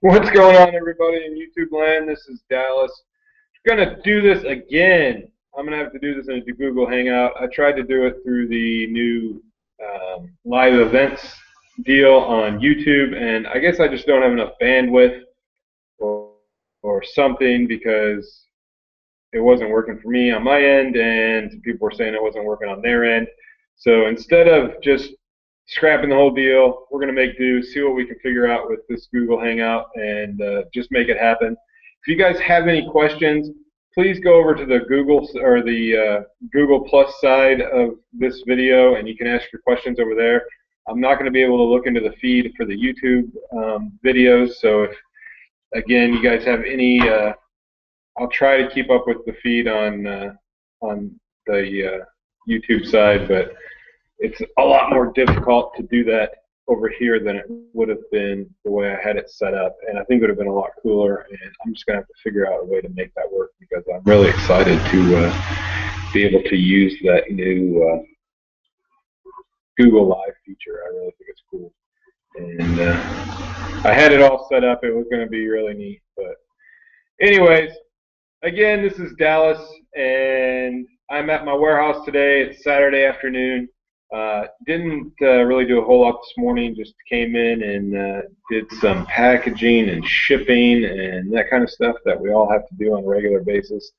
What's going on, everybody in YouTube land? This is Dallas. I'm gonna do this again. I'm gonna have to do this in a Google Hangout. I tried to do it through the new live events deal on YouTube, and I guess I just don't have enough bandwidth or, or something because it wasn't working for me on my end, and people were saying it wasn't working on their end. So instead of just scrapping the whole deal, we're going to make do, see what we can figure out with this Google Hangout, and just make it happen. If you guys have any questions, please go over to the Google or the Google Plus side of this video, and you can ask your questions over there. I'm not going to be able to look into the feed for the YouTube videos, so if, again, you guys have any I'll try to keep up with the feed on the YouTube side, but it's a lot more difficult to do that over here than it would have been the way I had it set up, and I think it would have been a lot cooler. And I'm just gonna have to figure out a way to make that work because I'm really excited to be able to use that new Google Live feature. I really think it's cool, and I had it all set up. It was going to be really neat, but anyways. Again, this is Dallas, and I'm at my warehouse today. It's Saturday afternoon. Didn't really do a whole lot this morning. Just came in and did some packaging and shipping and that kind of stuff that we all have to do on a regular basis.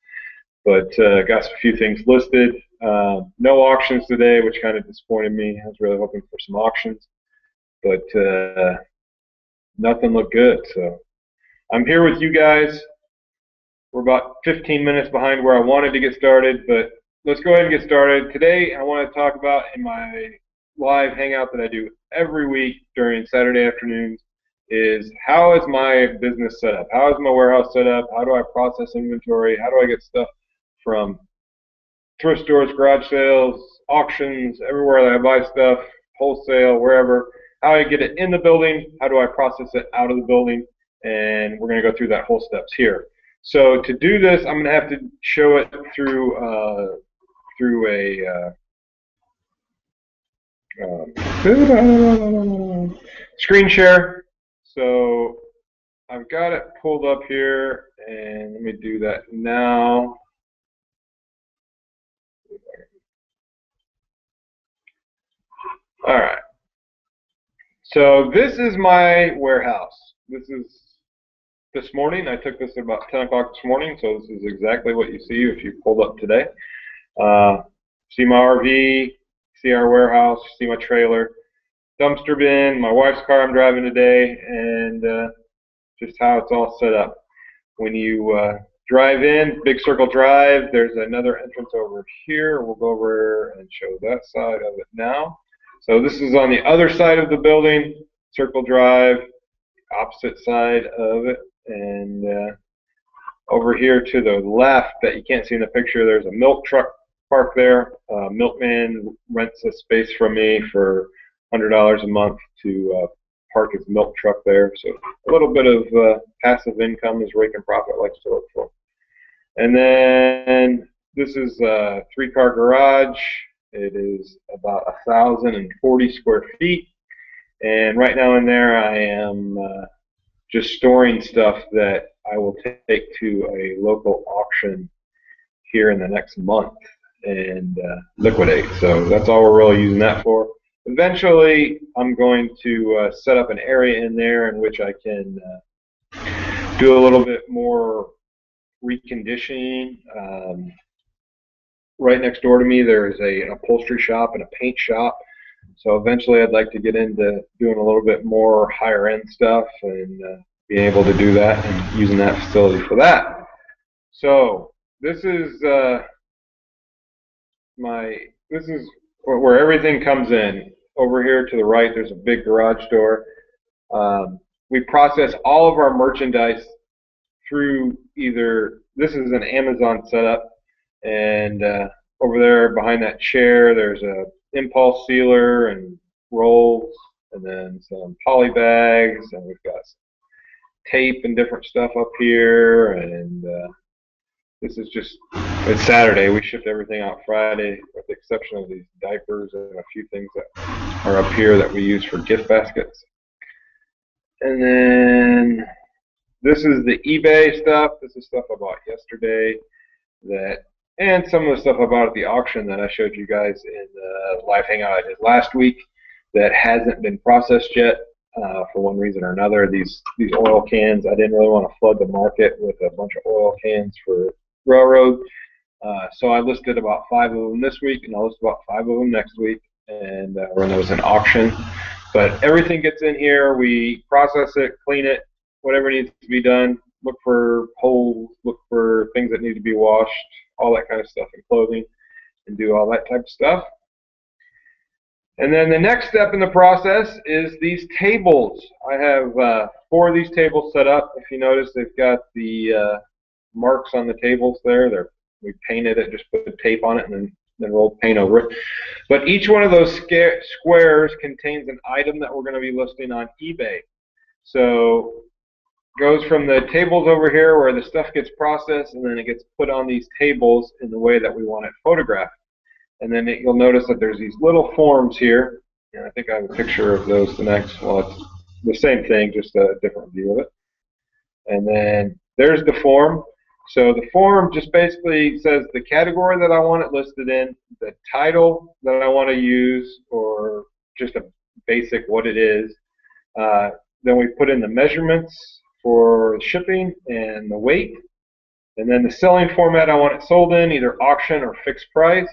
But got a few things listed. No auctions today, which kind of disappointed me. I was really hoping for some auctions, but nothing looked good. So I'm here with you guys. We're about 15 minutes behind where I wanted to get started, but let's go ahead and get started. Today, I want to talk about in my live hangout that I do every week during Saturday afternoons is how is my business set up? How is my warehouse set up? How do I process inventory? How do I get stuff from thrift stores, garage sales, auctions, everywhere that I buy stuff, wholesale, wherever? How do I get it in the building? How do I process it out of the building? And we're going to go through that whole steps here. So to do this, I'm going to have to show it through a screen share. So I've got it pulled up here, and let me do that now. All right. So this is my warehouse. This morning. I took this at about 10 o'clock this morning, so this is exactly what you see if you pulled up today. See my RV, see our warehouse, see my trailer, dumpster bin, my wife's car I'm driving today, and just how it's all set up. When you drive in, Big Circle Drive, there's another entrance over here. We'll go over and show that side of it now. So this is on the other side of the building, Circle Drive, opposite side of it. And over here to the left that you can't see in the picture, there's a milk truck parked there. Milkman rents a space from me for $100 a month to park his milk truck there. So a little bit of passive income as Rake and Profit likes to look for. And then this is a 3-car garage. It is about 1,040 square feet. And right now in there I am just storing stuff that I will take to a local auction here in the next month and liquidate. So that's all we're really using that for. Eventually, I'm going to set up an area in there in which I can do a little bit more reconditioning. Right next door to me, there is an upholstery shop and a paint shop. So eventually I'd like to get into doing a little bit more higher end stuff and being able to do that and using that facility for that. So this is where everything comes in. Over here to the right, there's a big garage door. We process all of our merchandise through this is an Amazon setup, and over there behind that chair, there's a impulse sealer and rolls, and then some poly bags, and we've got some tape and different stuff up here, and this is it's Saturday. We shipped everything out Friday with the exception of these diapers and a few things that are up here that we use for gift baskets. And then This is the eBay stuff. This is stuff I bought yesterday, and some of the stuff I bought at the auction that I showed you guys in the live hangout I did last week that hasn't been processed yet for one reason or another. These oil cans, I didn't really want to flood the market with a bunch of oil cans for railroad. So I listed about 5 of them this week, and I'll list about 5 of them next week, and run those in auction. But everything gets in here. We process it, clean it, whatever needs to be done. Look for holes, look for things that need to be washed, all that kind of stuff in clothing, and do all that type of stuff. And then the next step in the process is these tables. I have 4 of these tables set up. If you notice, they've got the marks on the tables there. We painted it, just put tape on it, and then rolled paint over it. But each one of those squares contains an item that we're going to be listing on eBay. So it goes from the tables over here where the stuff gets processed, and then it gets put on these tables in the way that we want it photographed. And then you'll notice that there's these little forms here, and I think I have a picture of those the next. Well, it's the same thing, just a different view of it. And then there's the form. So the form just basically says the category that I want it listed in, the title that I want to use, or just a basic what it is. Then we put in the measurements for shipping and the weight. And then the selling format I want it sold in, either auction or fixed price.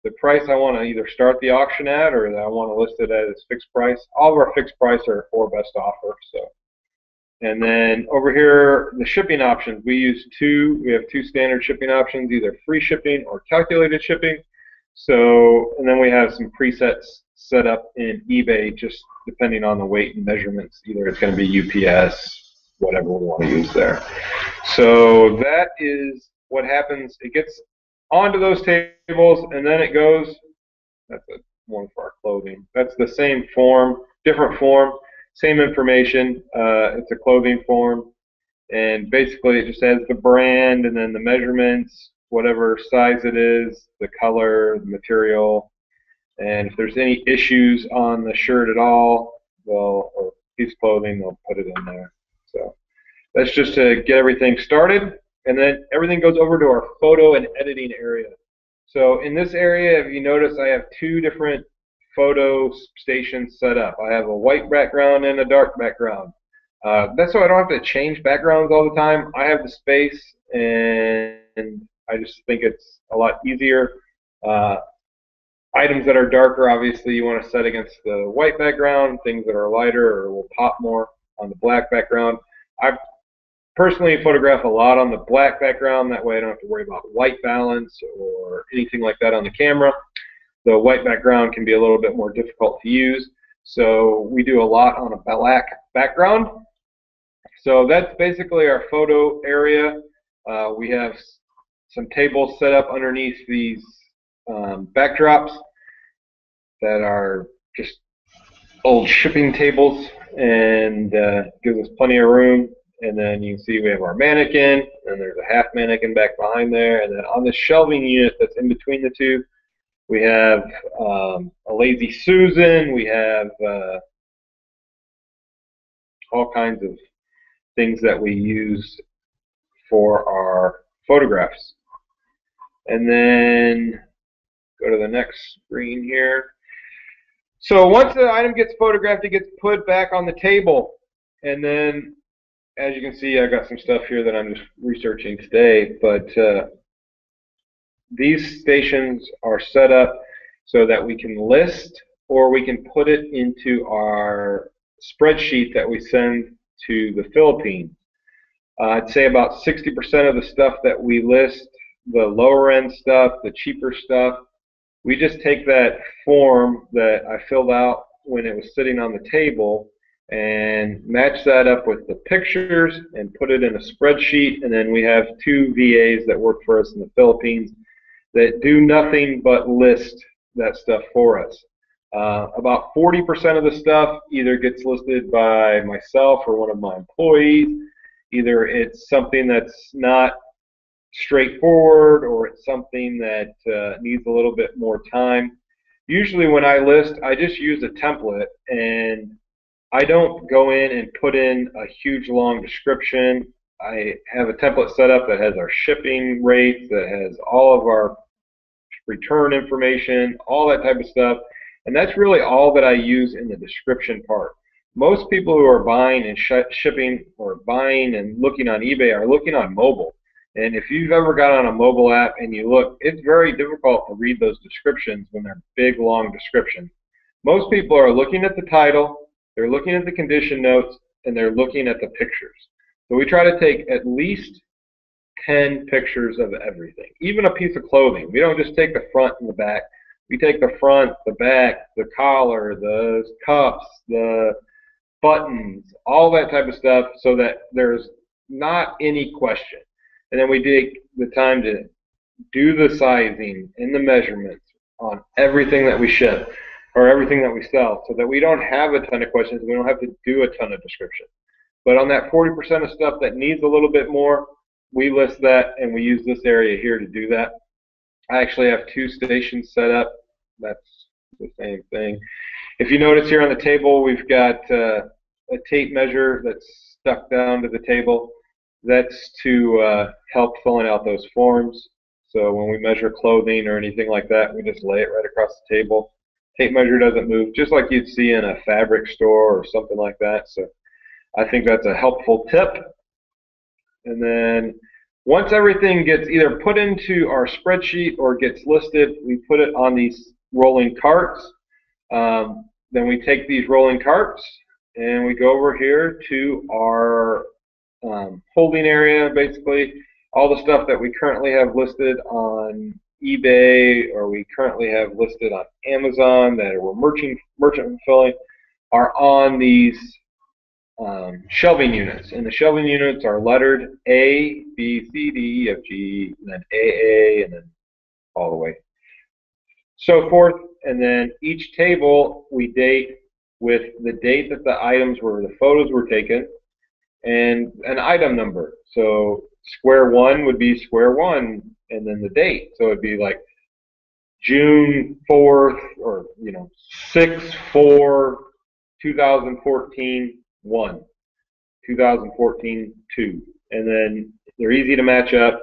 The price I want to either start the auction at, or that I want to list it as fixed price. All of our fixed price are for best offer. So. And then over here, the shipping options, we have 2 standard shipping options, either free shipping or calculated shipping. So, and then we have some presets set up in eBay, just depending on the weight and measurements. Either it's going to be UPS, whatever we want to use there. So that is what happens. It gets onto those tables, and then it goes, that's one for our clothing. That's the same form, different form. Same information. It's a clothing form, and basically it just has the brand and then the measurements, whatever size it is, the color, the material, and if there's any issues on the shirt at all, or piece of clothing, they'll put it in there. So that's just to get everything started, and then everything goes over to our photo and editing area. So in this area, if you notice, I have 2 different photo stations set up. I have a white background and a dark background. That's so I don't have to change backgrounds all the time. I have the space, and I just think it's a lot easier. Items that are darker, obviously, you want to set against the white background. Things that are lighter or will pop more on the black background. I personally photograph a lot on the black background. That way I don't have to worry about white balance or anything like that on the camera. The white background can be a little bit more difficult to use, so we do a lot on a black background. So that's basically our photo area. We have some tables set up underneath these backdrops that are just old shipping tables, and gives us plenty of room. And then you can see we have our mannequin, and there's a half mannequin back behind there. And then on the shelving unit that's in between the 2, we have a Lazy Susan. We have all kinds of things that we use for our photographs. And then go to the next screen here. So once the item gets photographed, it gets put back on the table. And then, as you can see, I got some stuff here that I'm just researching today. But these stations are set up so that we can list, or we can put it into our spreadsheet that we send to the Philippines. I'd say about 60% of the stuff that we list, the lower end stuff, the cheaper stuff, we just take that form that I filled out when it was sitting on the table and match that up with the pictures and put it in a spreadsheet. And then we have 2 VAs that work for us in the Philippines that do nothing but list that stuff for us. About 40% of the stuff either gets listed by myself or one of my employees. Either it's something that's not straightforward, or it's something that needs a little bit more time. Usually when I list, I just use a template, and I don't go in and put in a huge long description. I have a template set up that has our shipping rates, that has all of our return information, all that type of stuff. And that's really all that I use in the description part. Most people who are buying and shipping or buying and looking on eBay are looking on mobile. And if you've ever got on a mobile app and you look, it's very difficult to read those descriptions when they're big, long descriptions. Most people are looking at the title, they're looking at the condition notes, and they're looking at the pictures. So we try to take at least 10 pictures of everything, even a piece of clothing. We don't just take the front and the back. We take the front, the back, the collar, the cuffs, the buttons, all that type of stuff, so that there's not any question. And then we take the time to do the sizing and the measurements on everything that we ship or everything that we sell, so that we don't have a ton of questions. We don't have to do a ton of description. But on that 40% of stuff that needs a little bit more, we list that, and we use this area here to do that. I actually have 2 stations set up. That's the same thing. If you notice here on the table, we've got a tape measure that's stuck down to the table. That's to help filling out those forms. So when we measure clothing or anything like that, we just lay it right across the table. Tape measure doesn't move, just like you'd see in a fabric store or something like that. So I think that's a helpful tip. And then once everything gets either put into our spreadsheet or gets listed, we put it on these rolling carts. Then we take these rolling carts and we go over here to our holding area, basically. All the stuff that we currently have listed on eBay or we currently have listed on Amazon that we're merchant fulfilling are on these shelving units, and the shelving units are lettered A, B, C, D, E, F, G, and then AA, and then all the way so forth. And then each table we date with the date that the items were, the photos were taken, and an item number. So square 1 would be square 1, and then the date. So it'd be like June 4th, or 6/4/2014 1, 2014 2, and then they're easy to match up.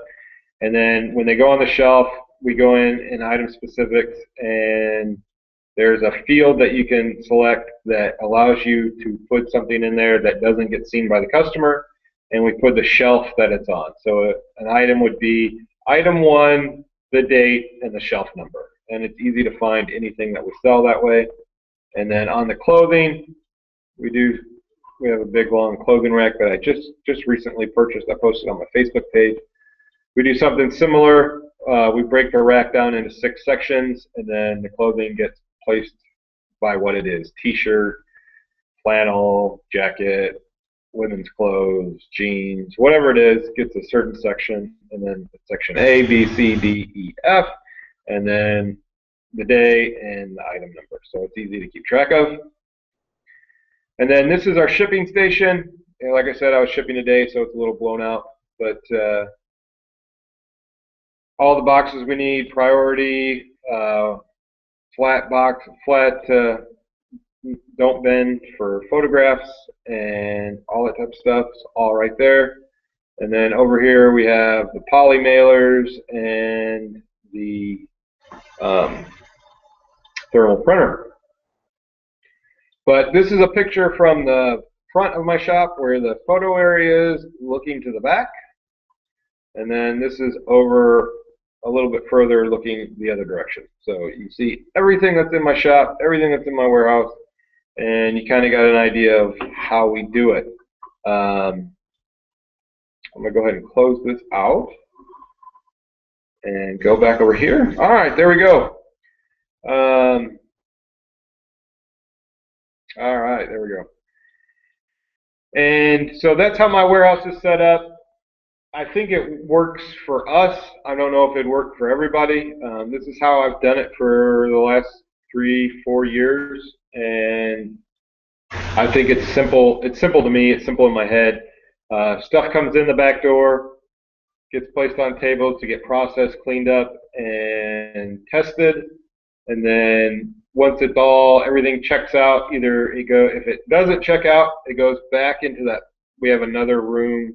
And then when they go on the shelf, we go in item specifics, and there's a field that you can select that allows you to put something in there that doesn't get seen by the customer, and we put the shelf that it's on. So an item would be item 1, the date, and the shelf number, and it's easy to find anything that we sell that way. And then on the clothing, we have a big long clothing rack that I just recently purchased. I posted on my Facebook page. We do something similar. We break the rack down into 6 sections, and then the clothing gets placed by what it is: t-shirt, flannel, jacket, women's clothes, jeans, whatever it is, gets a certain section, and then section A, B, C, D, E, F, and then the day and the item number. So it's easy to keep track of. And then this is our shipping station. And like I said, I was shipping today, so it's a little blown out. But all the boxes we need, priority, flat box, don't bend for photographs, and all that type of stuff is all right there. And then over here we have the poly mailers and the thermal printer. But this is a picture from the front of my shop where the photo area is, looking to the back. And then this is over a little bit further, looking the other direction. So you see everything that's in my shop, everything that's in my warehouse, and you kind of got an idea of how we do it. I'm going to go ahead and close this out and go back over here. All right, there we go. All right, there we go. And so that's how my warehouse is set up. I think it works for us. I don't know if it worked for everybody. This is how I've done it for the last 3-4 years, and I think it's simple. It's simple to me. It's simple in my head. Stuff comes in the back door, gets placed on tables to get processed, cleaned up, and tested. And then once everything checks out, either if it doesn't check out, it goes back into that. We have another room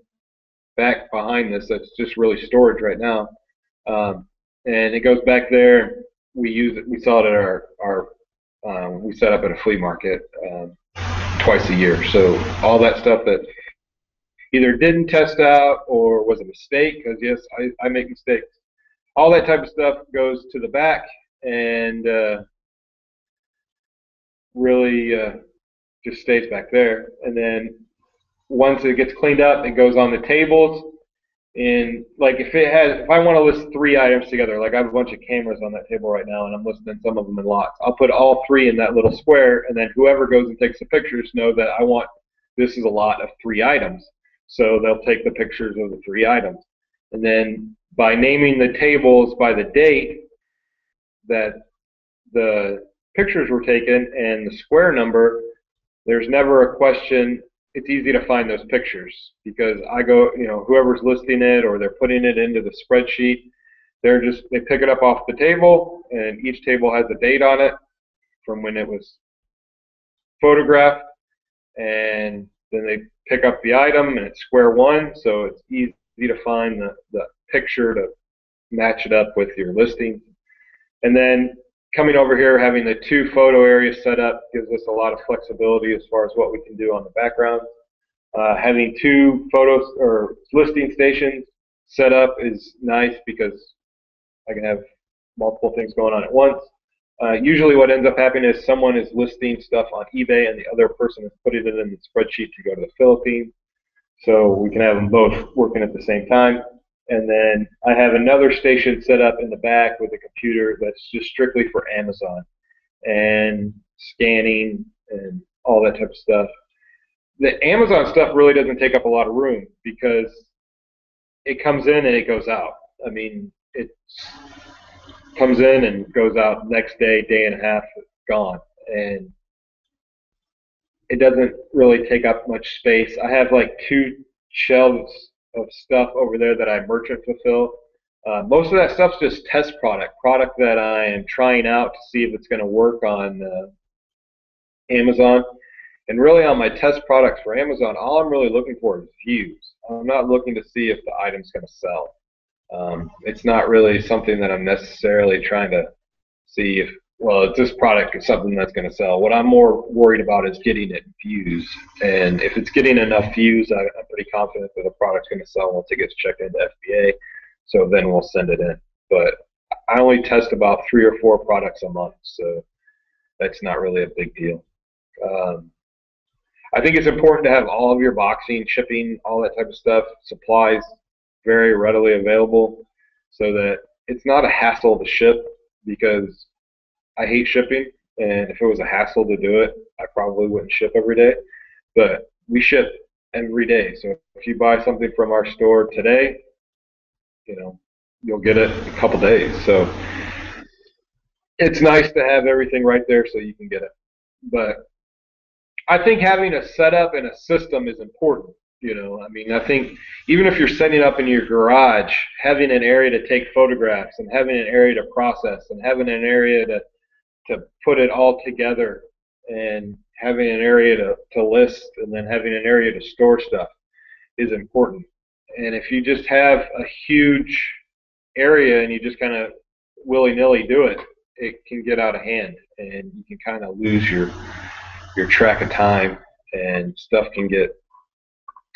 back behind this that's just really storage right now, and it goes back there. We use it. We sell it at we set up at a flea market twice a year. So all that stuff that either didn't test out or was a mistake, because yes, I make mistakes. All that type of stuff goes to the back and really just stays back there. And then once it gets cleaned up, it goes on the tables. And like if I want to list 3 items together, like I have a bunch of cameras on that table right now, and I'm listing some of them in lots. I'll put all 3 in that little square, and then whoever goes and takes the pictures know that this is a lot of 3 items. So they'll take the pictures of the 3 items. And then by naming the tables by the date that the pictures were taken and the square number, there's never a question. It's easy to find those pictures because I go, whoever's listing it or they're putting it into the spreadsheet, they pick it up off the table, and each table has a date on it from when it was photographed, and then they pick up the item and it's square one, so it's easy to find the picture to match it up with your listing. And then coming over here, having the 2 photo areas set up gives us a lot of flexibility as far as what we can do on the background. Having 2 photos or listing stations set up is nice because I can have multiple things going on at once. Usually what ends up happening is someone is listing stuff on eBay and the other person is putting it in the spreadsheet to go to the Philippines. So we can have them both working at the same time. And then I have another station set up in the back with a computer that's just strictly for Amazon and scanning and all that type of stuff. The Amazon stuff really doesn't take up a lot of room because it comes in and it goes out. I mean, it comes in and goes out next day, day and a half, gone. And it doesn't really take up much space. I have like 2 shelves of stuff over there that I merchant fulfill. Most of that stuff's just test product that I am trying out to see if it's going to work on Amazon. And really on my test products for Amazon, all I'm really looking for is views. I'm not looking to see if the item's going to sell. It's not really something that I'm necessarily trying to see if, well, this product is something that's going to sell. What I'm more worried about is getting it views. And if it's getting enough views, I'm pretty confident that the product's going to sell once it gets checked into FBA. So then we'll send it in. But I only test about 3 or 4 products a month, so that's not really a big deal. I think it's important to have all of your boxing, shipping, all that type of stuff, supplies very readily available so that it's not a hassle to ship, because I hate shipping, and if it was a hassle to do it, I probably wouldn't ship every day. But we ship every day, so if you buy something from our store today, you'll get it in a couple days. So it's nice to have everything right there so you can get it. But I think having a setup and a system is important. I mean, I think even if you're setting up in your garage, having an area to take photographs and having an area to process and having an area to put it all together and having an area to list and then having an area to store stuff is important. And if you just have a huge area and you just kind of willy-nilly do it, it can get out of hand and you can kind of lose your track of time, and stuff can get,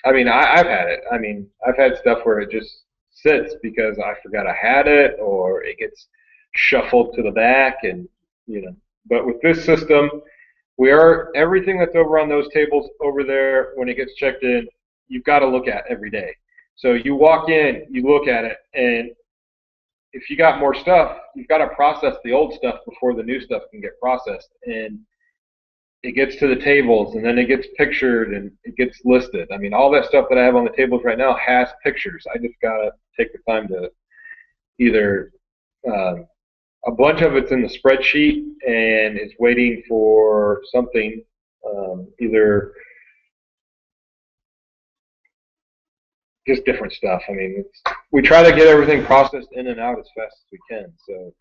I mean, I've had it. I mean, I've had stuff where it just sits because I forgot I had it, or it gets shuffled to the back, and But with this system, everything that's over on those tables over there, when it gets checked in, you've got to look at every day. So you walk in, you look at it, and if you got more stuff, you've got to process the old stuff before the new stuff can get processed. And it gets to the tables, and then it gets pictured, and it gets listed. I mean, all that stuff that I have on the tables right now has pictures. I just got to take the time to either a bunch of it's in the spreadsheet and is waiting for something, either just different stuff. I mean, we try to get everything processed in and out as fast as we can. So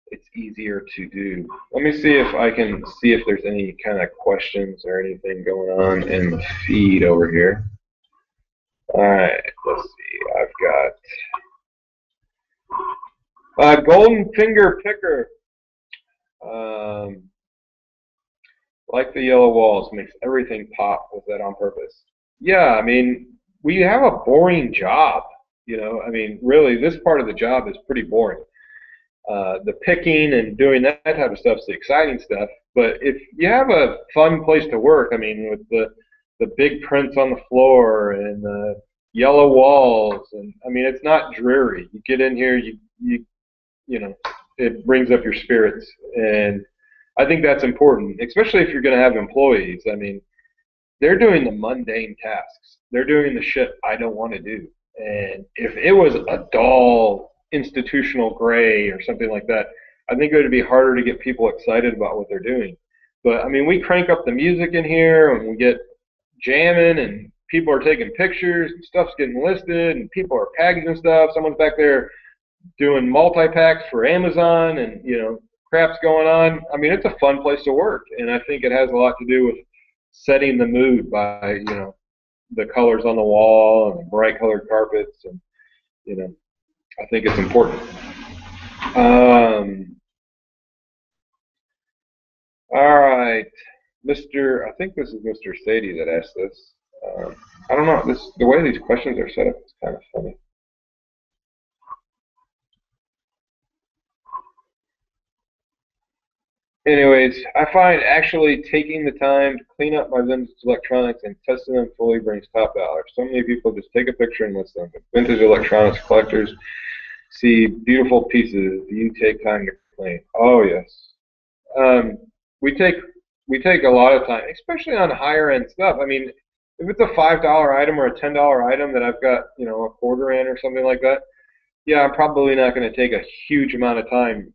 it's easier to do. Let me see if I can see if there's any kind of questions or anything going on in the feed over here. All right, let's see. I've got golden finger picker. Like the yellow walls, makes everything pop. Was that on purpose? Yeah, I mean, we have a boring job. I mean, really, this part of the job is pretty boring. The picking and doing that type of stuff is the exciting stuff. But if you have a fun place to work, I mean, with the big prints on the floor and the yellow walls, and I mean, it's not dreary. You get in here, you know, it brings up your spirits, and I think that's important, especially if you're going to have employees. I mean, they're doing the mundane tasks. They're doing the shit I don't want to do. And if it was a dull institutional gray or something like that, I think it would be harder to get people excited about what they're doing. But I mean, we crank up the music in here and we get jamming and people are taking pictures and stuff's getting listed and people are packaging stuff. Someone's back there doing multi-packs for Amazon and, crap's going on. I mean, it's a fun place to work. And I think it has a lot to do with setting the mood by, the colors on the wall and the bright colored carpets. And, I think it's important. All right. I think this is Mr. Sadie that asked this. I don't know. The way these questions are set up is kind of funny. Anyways, I find actually taking the time to clean up my vintage electronics and testing them fully brings top dollar. So many people just take a picture and list them. Vintage electronics collectors see beautiful pieces. Do you take time to clean? Oh yes. We take a lot of time, especially on higher end stuff. I mean, if it's a $5 item or a $10 item that I've got, a quarter in or something like that, yeah, I'm probably not going to take a huge amount of time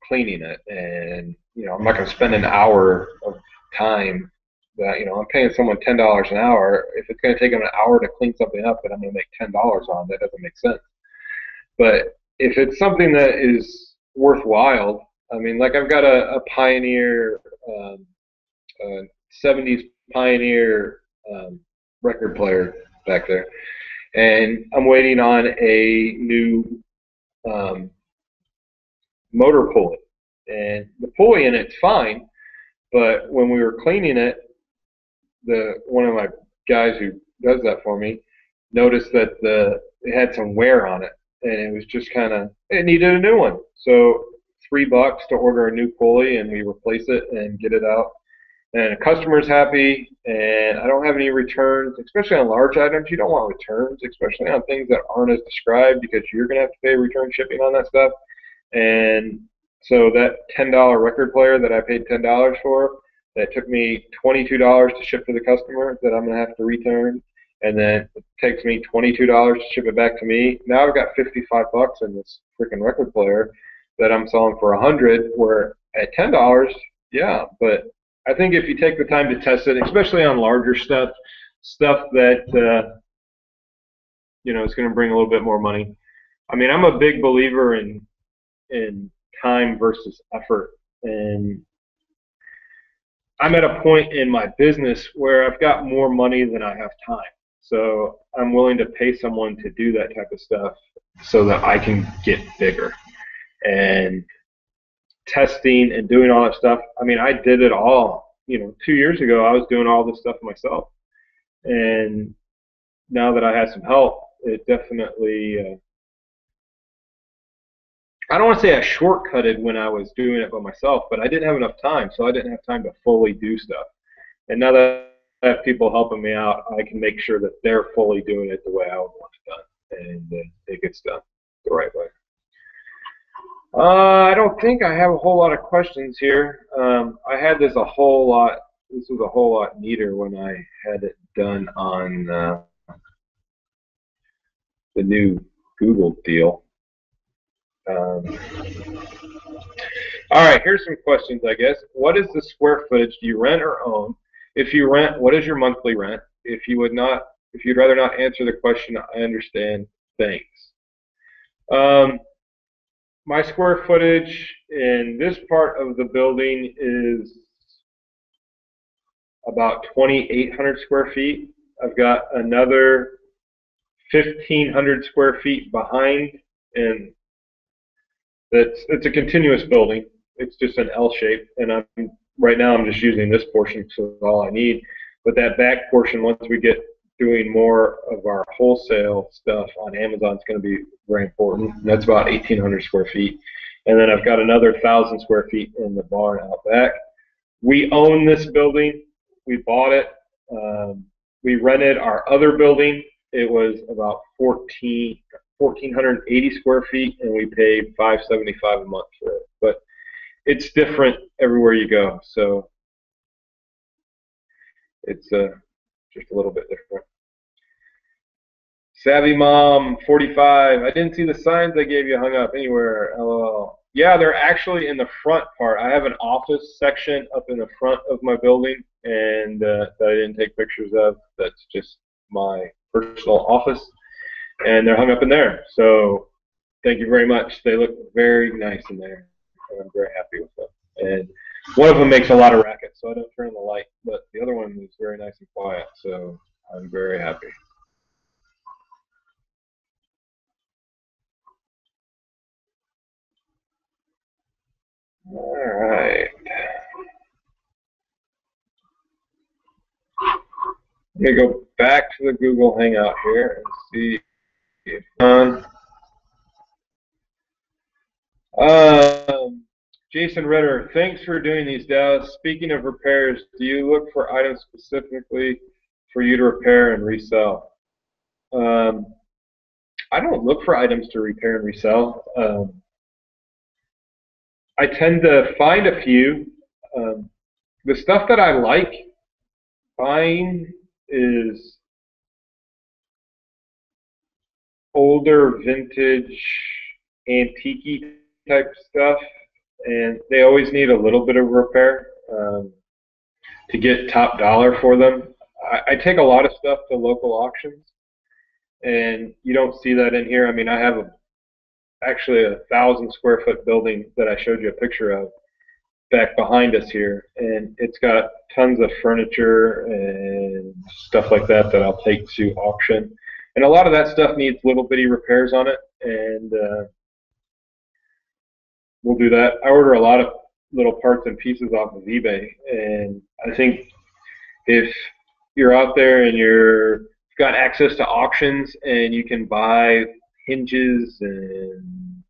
cleaning it, and I'm not going to spend an hour of time that I'm paying someone $10 an hour. If it's going to take them an hour to clean something up that I'm going to make $10 on, that doesn't make sense. But if it's something that is worthwhile, I mean, like I've got a Pioneer, 70s Pioneer record player back there, and I'm waiting on a new motor pulley, and the pulley in it's fine, but when we were cleaning it, one of my guys who does that for me noticed that it had some wear on it, and it was just it needed a new one. So $3 to order a new pulley, and we replace it and get it out. And the customer's happy, and I don't have any returns, especially on large items. You don't want returns, especially on things that aren't as described, because you're going to have to pay return shipping on that stuff. And so that $10 record player that I paid $10 for, that took me $22 to ship to the customer that I'm going to have to return, and then it takes me $22 to ship it back to me. Now I've got $55 in this freaking record player that I'm selling for $100, where at $10, yeah, but I think if you take the time to test it, especially on larger stuff that is going to bring a little bit more money. I mean, I'm a big believer in time versus effort, and I'm at a point in my business where I've got more money than I have time, so I'm willing to pay someone to do that type of stuff so that I can get bigger. And testing and doing all that stuff, I mean, I did it all. 2 years ago I was doing all this stuff myself, and now that I have some help, it definitely I don't want to say I shortcutted when I was doing it by myself, but I didn't have enough time, so I didn't have time to fully do stuff. And now that I have people helping me out, I can make sure that they're fully doing it the way I would want it done, and it gets done the right way. I don't think I have a whole lot of questions here. I had this a whole lot. This was a whole lot neater when I had it done on the new Google deal. All right, here's some questions, I guess. What is the square footage? Do you rent or own? If you rent, what is your monthly rent? If you'd rather not answer the question, I understand. Thanks. my square footage in this part of the building is about 2,800 square feet. I've got another 1,500 square feet behind, and it's a continuous building. It's just an L shape, and right now I'm just using this portion because it's all I need. But that back portion, once we get doing more of our wholesale stuff on Amazon, is going to be very important. And that's about 1,800 square feet. And then I've got another 1,000 square feet in the barn out back. We own this building. We bought it. We rented our other building. It was about 1,480 square feet, and we paid $575 a month for it. But it's different everywhere you go, so it's just a little bit different. Savvy Mom 45. I didn't see the signs I gave you hung up anywhere. LOL. Yeah, they're actually in the front part. I have an office section up in the front of my building, and that I didn't take pictures of. That's just my personal office, and they're hung up in there. So thank you very much. They look very nice in there, and I'm very happy with them. And one of them makes a lot of racket, so I don't turn on the light, but the other one is very nice and quiet, so I'm very happy. All right. I'm going to go back to the Google Hangout here and see if Jason Ritter, thanks for doing these, Dallas. Speaking of repairs, do you look for items specifically for you to repair and resell? I don't look for items to repair and resell. I tend to find a few. The stuff that I like buying is older vintage antique type stuff, and they always need a little bit of repair to get top dollar for them. I take a lot of stuff to local auctions, and you don't see that in here. I mean, I have actually a 1,000 square foot building that I showed you a picture of back behind us here, and it's got tons of furniture and stuff like that that I'll take to auction. And a lot of that stuff needs little bitty repairs on it, and we'll do that. I order a lot of little parts and pieces off of eBay, and I think if you're out there and you've got access to auctions and you can buy hinges and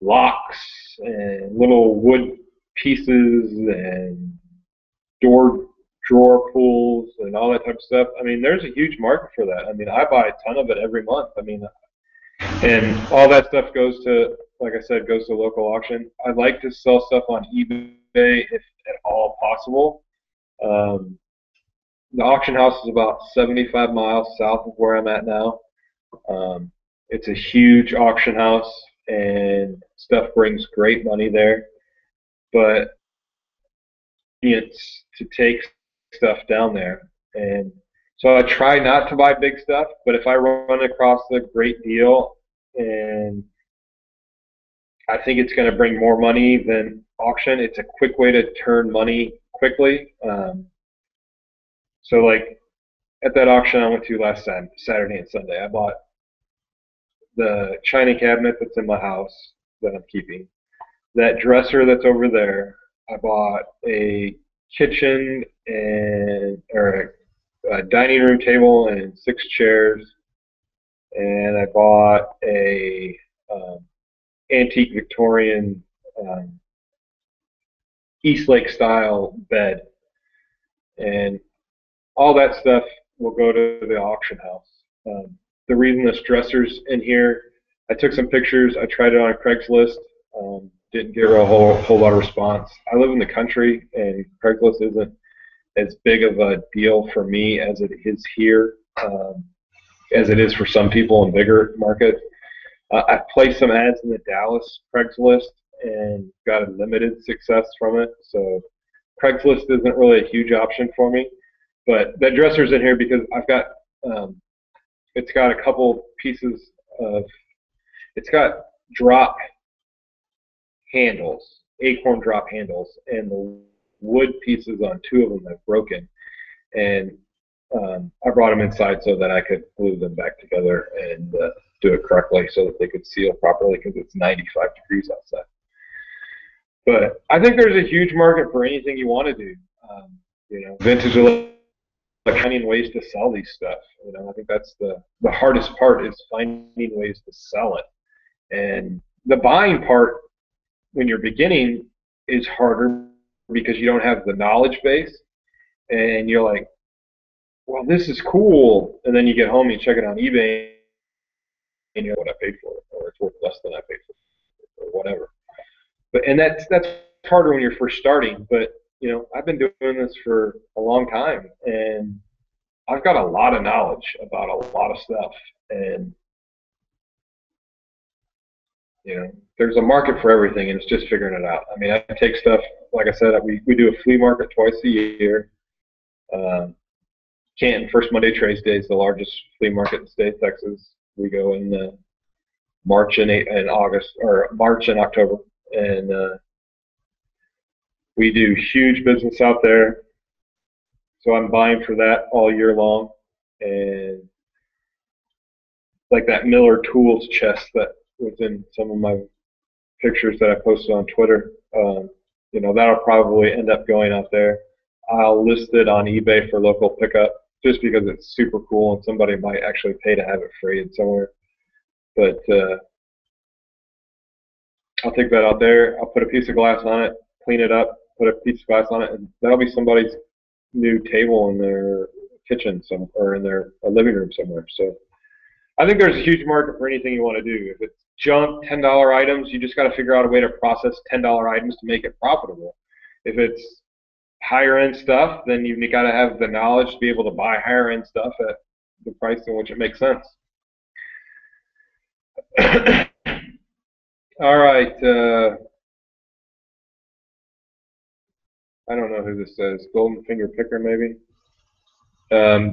locks and little wood pieces and door drawer pulls and all that type of stuff. I mean, there's a huge market for that. I mean, I buy a ton of it every month. I mean, and all that stuff goes to, like I said, goes to local auction. I like to sell stuff on eBay if at all possible. The auction house is about 75 miles south of where I'm at now. It's a huge auction house, and stuff brings great money there. But it's to take stuff down there, and so I try not to buy big stuff. But if I run across a great deal and I think it's going to bring more money than auction, it's a quick way to turn money quickly. So like at that auction I went to last Saturday and Sunday, I bought the china cabinet that's in my house that I'm keeping, that dresser that's over there. I bought a kitchen or a dining room table and 6 chairs, and I bought a antique Victorian Eastlake style bed, and all that stuff will go to the auction house. The reason this dresser's in here, I took some pictures. I tried it on Craigslist. Didn't get a whole lot of response. I live in the country, and Craigslist isn't as big of a deal for me as it is here, as it is for some people in bigger markets. I've placed some ads in the Dallas Craigslist and got a limited success from it. So Craigslist isn't really a huge option for me. But that dresser's in here because I've got, it's got a couple pieces of, it's got drop handles, acorn drop handles, and the wood pieces on 2 of them have broken. And I brought them inside so that I could glue them back together and do it correctly so that they could seal properly because it's 95 degrees outside. But I think there's a huge market for anything you want to do. Vintage finding ways to sell these stuff. I think that's the hardest part is finding ways to sell it. And the buying part, when you're beginning, is harder because you don't have the knowledge base, and you're like, well, this is cool, and then you get home, you check it on eBay, and you know what I paid for it, or it's worth less than I paid for it, or whatever. And that's harder when you're first starting. But I've been doing this for a long time, and I've got a lot of knowledge about a lot of stuff, and there's a market for everything, and it's just figuring it out. I mean, I take stuff, like I said, we do a flea market twice a year. Canton, First Monday Trades Day is the largest flea market in the state of Texas. We go in March and August, or March and October, and we do huge business out there. So I'm buying for that all year long, and like that Miller Tools chest that was in some of my pictures that I posted on Twitter. That'll probably end up going out there. I'll list it on eBay for local pickup just because it's super cool and somebody might actually pay to have it freighted somewhere. But I'll take that out there. I'll put a piece of glass on it, clean it up, put a piece of glass on it, and that'll be somebody's new table in their kitchen or in their living room somewhere. So I think there's a huge market for anything you want to do. If it's junk, $10 items, you just got to figure out a way to process $10 items to make it profitable. If it's higher end stuff, then you've got to have the knowledge to be able to buy higher end stuff at the price in which it makes sense. All right. I don't know who this says. Golden Finger Picker, maybe.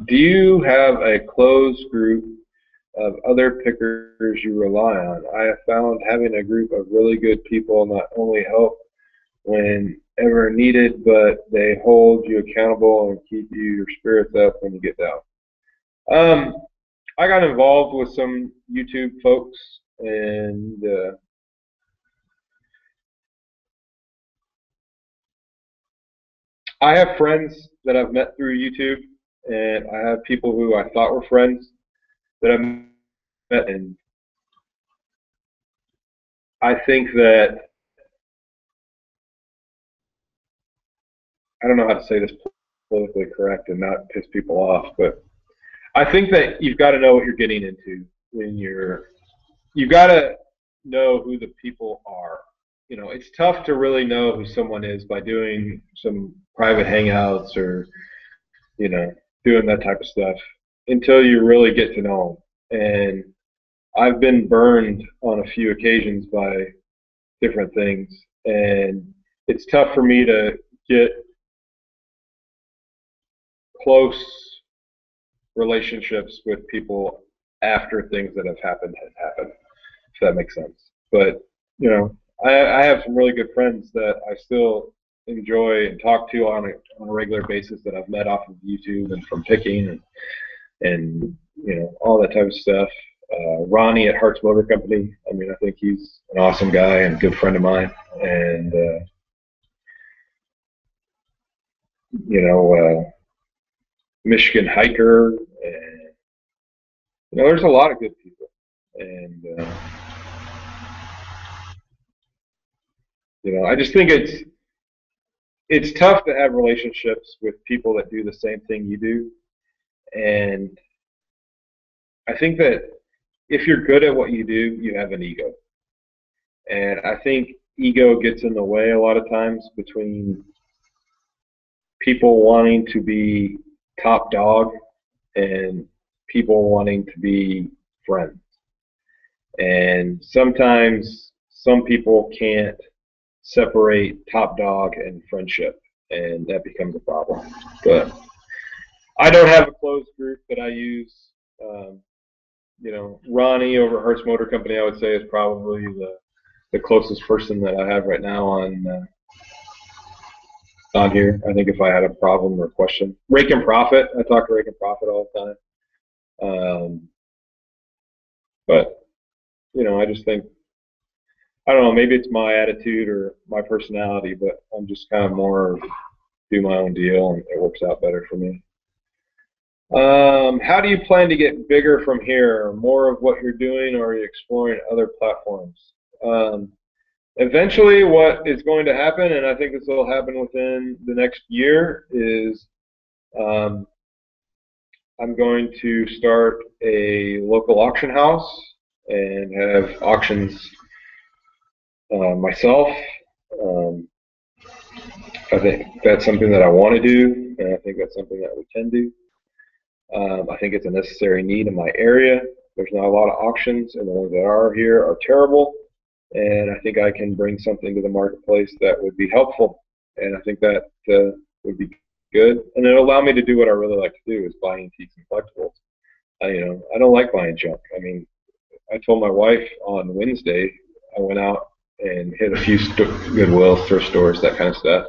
Do you have a closed group of other pickers you rely on? I have found having a group of really good people not only help whenever needed, but they hold you accountable and keep your spirits up when you get down. I got involved with some YouTube folks, and I have friends that I've met through YouTube, and I have people who I thought were friends that I've met, and I think that, I don't know how to say this politically correct and not piss people off, but I think that you've got to know what you're getting into when you've got to know who the people are. It's tough to really know who someone is by doing some private hangouts or, doing that type of stuff until you really get to know them. And I've been burned on a few occasions by different things, and it's tough for me to get close relationships with people after things that have happened, if that makes sense. But, I have some really good friends that I still enjoy and talk to on a regular basis that I've met off of YouTube and from picking and all that type of stuff. Ronnie at Hart's Motor Company, I mean, I think he's an awesome guy and a good friend of mine. And, Michigan Hiker, and there's a lot of good people. And, I just think it's tough to have relationships with people that do the same thing you do. And I think that if you're good at what you do, you have an ego. And I think ego gets in the way a lot of times between people wanting to be top dog and people wanting to be friends. And sometimes some people can't separate top dog and friendship, and that becomes a problem. But I don't have a closed group that I use. Ronnie over at Hart's Motor Company, I would say, is probably the closest person that I have right now on here. I think if I had a problem or question, Rake and Profit. I talk to Rake and Profit all the time. But I just think, I don't know, maybe it's my attitude or my personality, but I'm just kind of more do my own deal, and it works out better for me. How do you plan to get bigger from here? More of what you're doing, or are you exploring other platforms? Eventually, what is going to happen, and I think this will happen within the next year, is I'm going to start a local auction house and have auctions myself. I think that's something that I want to do, and I think that's something that we can do. I think it's a necessary need in my area. There's not a lot of auctions, and the ones that are here are terrible. And I think I can bring something to the marketplace that would be helpful. And I think that would be good. And it'll allow me to do what I really like to do, is buy antiques and collectibles. I don't like buying junk. I mean, I told my wife on Wednesday, I went out and hit a few Goodwill, thrift stores, that kind of stuff.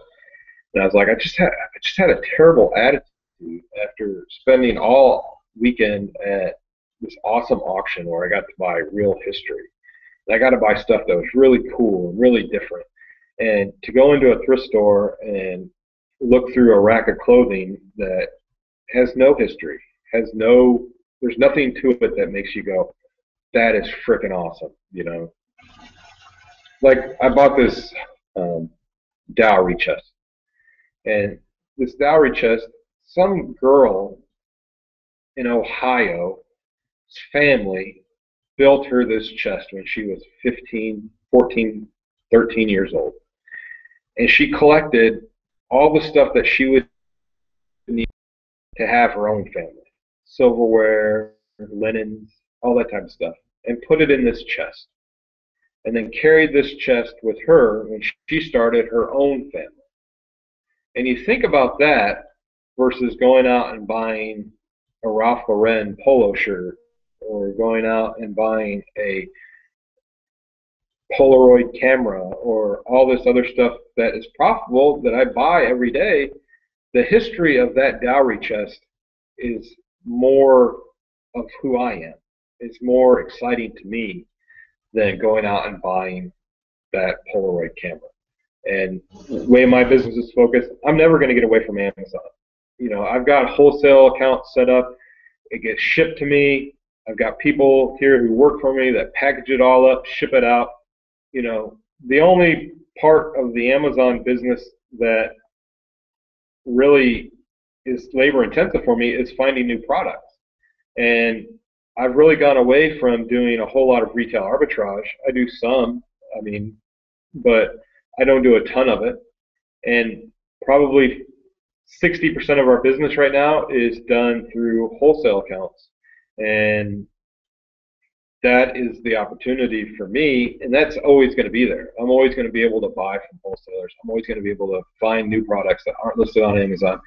And I was like, I just had a terrible attitude after spending all weekend at this awesome auction where I got to buy real history. And I got to buy stuff that was really cool and really different. And to go into a thrift store and look through a rack of clothing that has no history, there's nothing to it that makes you go, that is freaking awesome, Like, I bought this dowry chest. And this dowry chest, some girl in Ohio's family built her this chest when she was 15, 14, 13 years old. And she collected all the stuff that she would need to have her own family. Silverware, linens, all that type of stuff. And put it in this chest. And then carried this chest with her when she started her own family. And you think about that versus going out and buying a Ralph Lauren polo shirt, or going out and buying a Polaroid camera, or all this other stuff that is profitable that I buy every day. The history of that dowry chest is more of who I am. It's more exciting to me than going out and buying that Polaroid camera. And the way my business is focused, I'm never going to get away from Amazon. I've got wholesale accounts set up. It gets shipped to me. I've got people here who work for me that package it all up, ship it out. The only part of the Amazon business that really is labor intensive for me is finding new products. And I've really gone away from doing a whole lot of retail arbitrage. I do some, but I don't do a ton of it. And probably 60% of our business right now is done through wholesale accounts. And that is the opportunity for me, and that's always going to be there. I'm always going to be able to buy from wholesalers. I'm always going to be able to find new products that aren't listed on Amazon,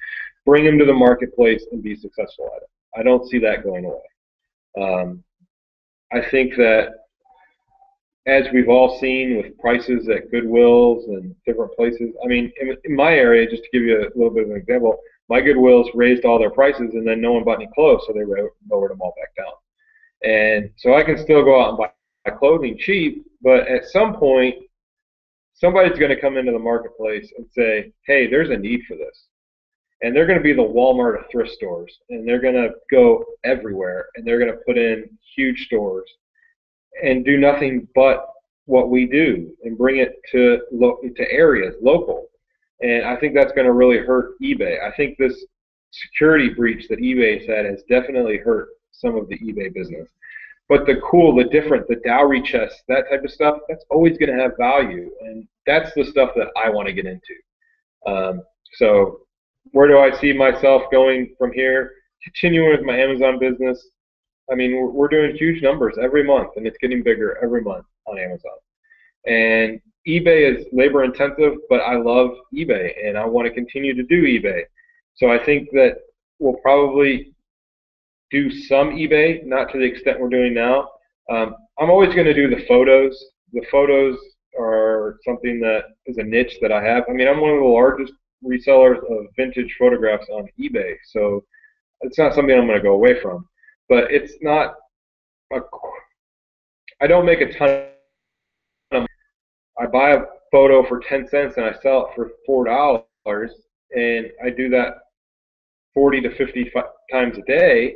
bring them to the marketplace, and be successful at it. I don't see that going away. I think that, as we've all seen with prices at Goodwills and different places, in my area, just to give you a little bit of an example, my Goodwills raised all their prices, and then no one bought any clothes, so they lowered them all back down. And so I can still go out and buy clothing cheap, but at some point, somebody's going to come into the marketplace and say, hey, there's a need for this. And they're going to be the Walmart of thrift stores, and they're going to go everywhere, and they're going to put in huge stores and do nothing but what we do and bring it to areas, local. And I think that's going to really hurt eBay. I think this security breach that eBay's had has definitely hurt some of the eBay business. But the dowry chests, that type of stuff, that's always going to have value. And that's the stuff that I want to get into. So where do I see myself going from here? Continuing with my Amazon business. We're doing huge numbers every month, and it's getting bigger every month on Amazon. And eBay is labor intensive, but I love eBay, and I want to continue to do eBay. So I think that we'll probably do some eBay, not to the extent we're doing now. I'm always going to do the photos. The photos are something that is a niche that I have. I mean, I'm one of the largest resellers of vintage photographs on eBay, so it's not something I'm going to go away from. But it's not. I don't make a ton of. I buy a photo for 10 cents and I sell it for $4, and I do that 40 to 50 times a day.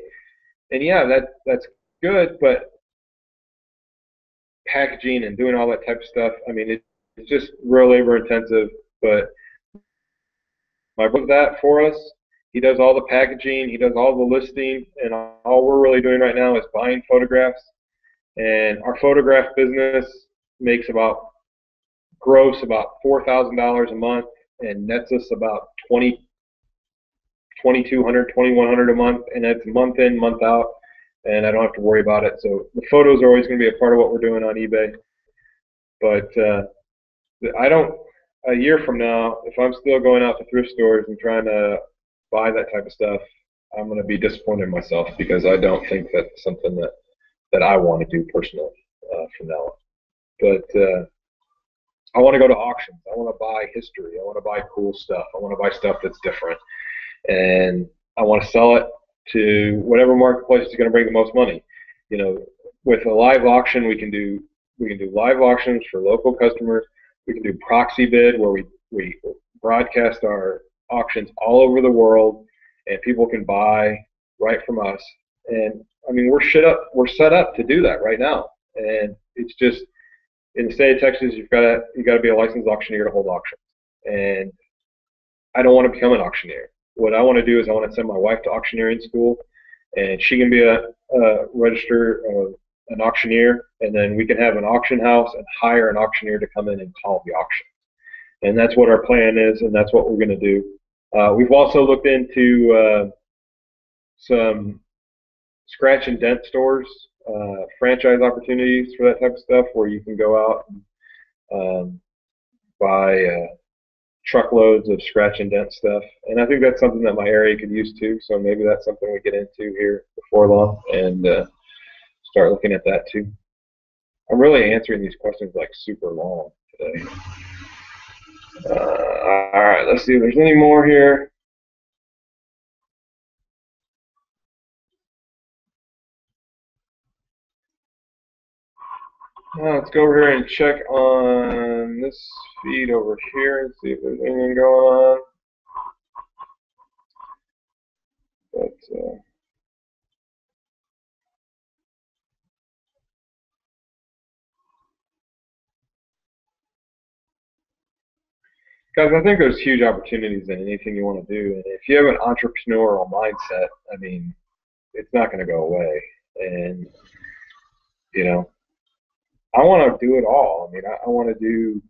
And yeah, that's good, but packaging and doing all that type of stuff, I mean, it's just real labor intensive. But my brother does that for us. He does all the packaging, he does all the listing, and all we're really doing right now is buying photographs. And our photograph business makes about gross about $4,000 a month and nets us about 2,200, 2,100 a month, and that's month in, month out, and I don't have to worry about it. So the photos are always going to be a part of what we're doing on eBay. But I don't, a year from now, if I'm still going out to thrift stores and trying to buy that type of stuff, I'm going to be disappointed in myself because I don't think that's something that I want to do personally from now on. But I want to go to auctions. I want to buy history. I want to buy cool stuff. I want to buy stuff that's different. And I want to sell it to whatever marketplace is going to bring the most money. You know, with a live auction, we can do live auctions for local customers. We can do proxy bid where we broadcast our auctions all over the world, and people can buy right from us. And I mean, we're set up to do that right now. And it's just in the state of Texas, you got to be a licensed auctioneer to hold auctions. And I don't want to become an auctioneer. What I want to do is I want to send my wife to auctioneering school, and she can be a register an auctioneer, and then we can have an auction house and hire an auctioneer to come in and call the auction. And that's what our plan is, and that's what we're going to do. We've also looked into some scratch and dent stores, franchise opportunities for that type of stuff, where you can go out and buy truckloads of scratch and dent stuff. And I think that's something that my area could use too, so maybe that's something we get into here before long and start looking at that too. I'm really answering these questions like super long today. All right, let's see if there's any more here. Let's go over here and check on this feed over here and see if there's anything going on. But guys, I think there's huge opportunities in anything you want to do, and if you have an entrepreneurial mindset, I mean, it's not going to go away. And you know, I want to do it all. I mean, I want to do.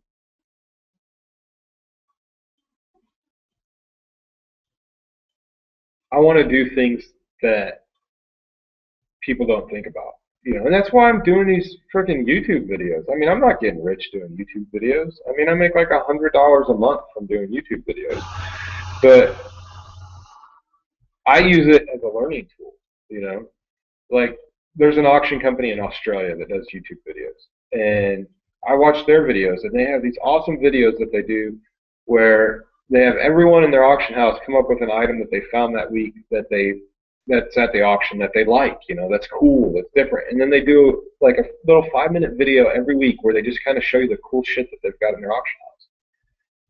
I want to do things that people don't think about, and that's why I'm doing these freaking YouTube videos. I mean, I'm not getting rich doing YouTube videos. I mean, I make like $100 a month from doing YouTube videos, but I use it as a learning tool. Like there's an auction company in Australia that does YouTube videos, and I watch their videos, and they have these awesome videos that they do where they have everyone in their auction house come up with an item that they found that week that's at the auction that they like, that's cool, that's different. And then they do like a little 5-minute video every week where they just kind of show you the cool shit that they've got in their auction house.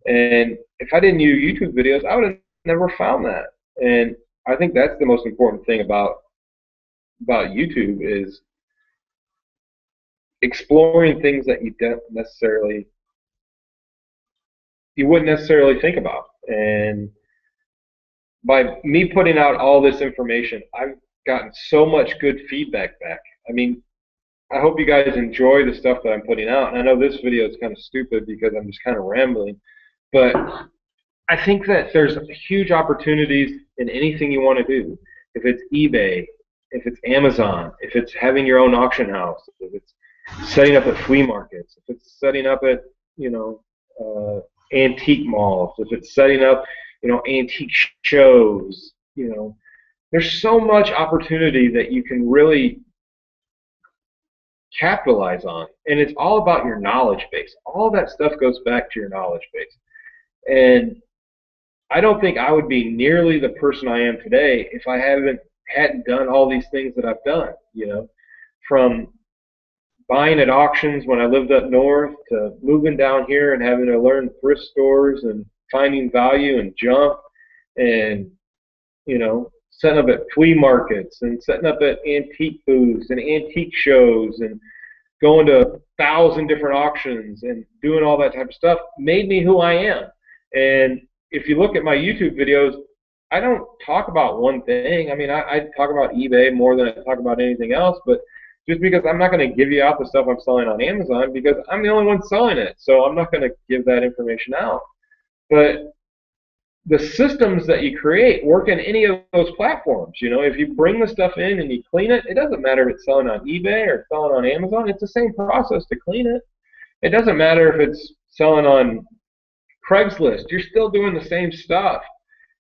And if I didn't use YouTube videos, I would have never found that. And I think that's the most important thing about YouTube is exploring things that you wouldn't necessarily think about. And by me putting out all this information, I've gotten so much good feedback back. I mean, I hope you guys enjoy the stuff that I'm putting out. And I know this video is kind of stupid because I'm just kind of rambling, but I think that there's huge opportunities in anything you want to do. If it's eBay, if it's Amazon, if it's having your own auction house, if it's setting up at flea markets, if it's setting up at, antique malls, if it's setting up, antique shows, there's so much opportunity that you can really capitalize on. And it's all about your knowledge base. All that stuff goes back to your knowledge base. And I don't think I would be nearly the person I am today if I hadn't done all these things that I've done, from buying at auctions when I lived up north to moving down here and having to learn thrift stores and finding value and junk and, setting up at flea markets and setting up at antique booths and antique shows and going to 1,000 different auctions and doing all that type of stuff made me who I am. And if you look at my YouTube videos, I don't talk about one thing. I mean, I talk about eBay more than I talk about anything else, but just because I'm not going to give you out the stuff I'm selling on Amazon because I'm the only one selling it, so I'm not going to give that information out. But the systems that you create work in any of those platforms. If you bring the stuff in and you clean it, it doesn't matter if it's selling on eBay or selling on Amazon. It's the same process to clean it. It doesn't matter if it's selling on Craigslist. You're still doing the same stuff.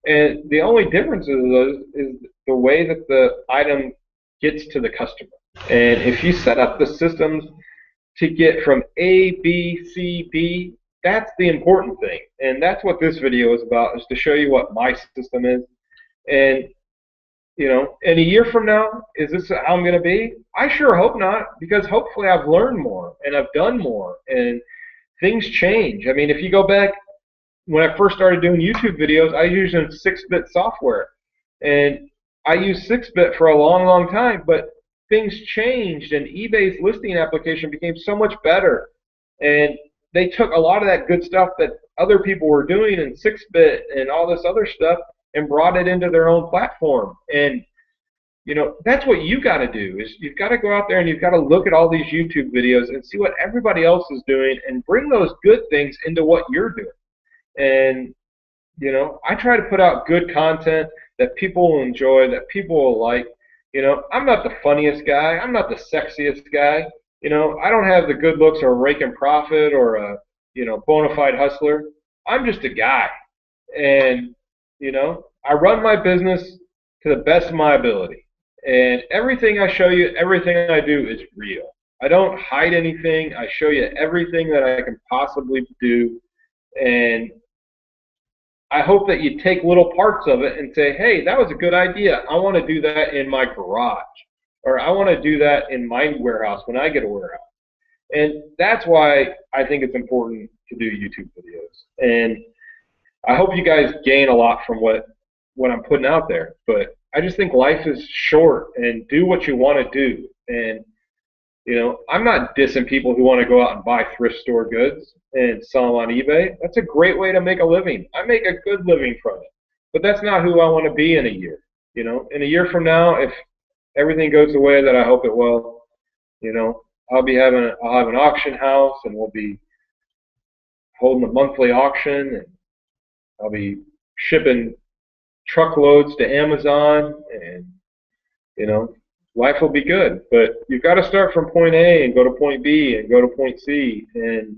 And the only difference is the way that the item gets to the customer. And if you set up the systems to get from A, B, C, D, that's the important thing. And that's what this video is about, is to show you what my system is. And, in a year from now, is this how I'm going to be? I sure hope not, because hopefully I've learned more and I've done more and things change. I mean, if you go back, when I first started doing YouTube videos, I used 6-bit software. And I used 6-bit for a long, long time, but things changed and eBay's listing application became so much better. And they took a lot of that good stuff that other people were doing in 6-bit and all this other stuff and brought it into their own platform. And, that's what you got to do, is you've got to go out there and you've got to look at all these YouTube videos and see what everybody else is doing and bring those good things into what you're doing. And, I try to put out good content that people will enjoy, that people will like. I'm not the funniest guy. I'm not the sexiest guy. I don't have the good looks or raking profit or a, bona fide hustler. I'm just a guy. And, I run my business to the best of my ability. And everything I show you, everything I do is real. I don't hide anything. I show you everything that I can possibly do. And I hope that you take little parts of it and say, hey, that was a good idea. I want to do that in my garage. Or I want to do that in my warehouse when I get a warehouse. And that's why I think it's important to do YouTube videos. And I hope you guys gain a lot from what I'm putting out there. But I just think life is short, and do what you want to do. And, I'm not dissing people who want to go out and buy thrift store goods and sell them on eBay. That's a great way to make a living. I make a good living from it. But that's not who I want to be in a year. In a year from now, if everything goes the way that I hope it will, I'll have an auction house, and we'll be holding a monthly auction, and I'll be shipping truckloads to Amazon, and life will be good. But you've got to start from point A and go to point B and go to point C. And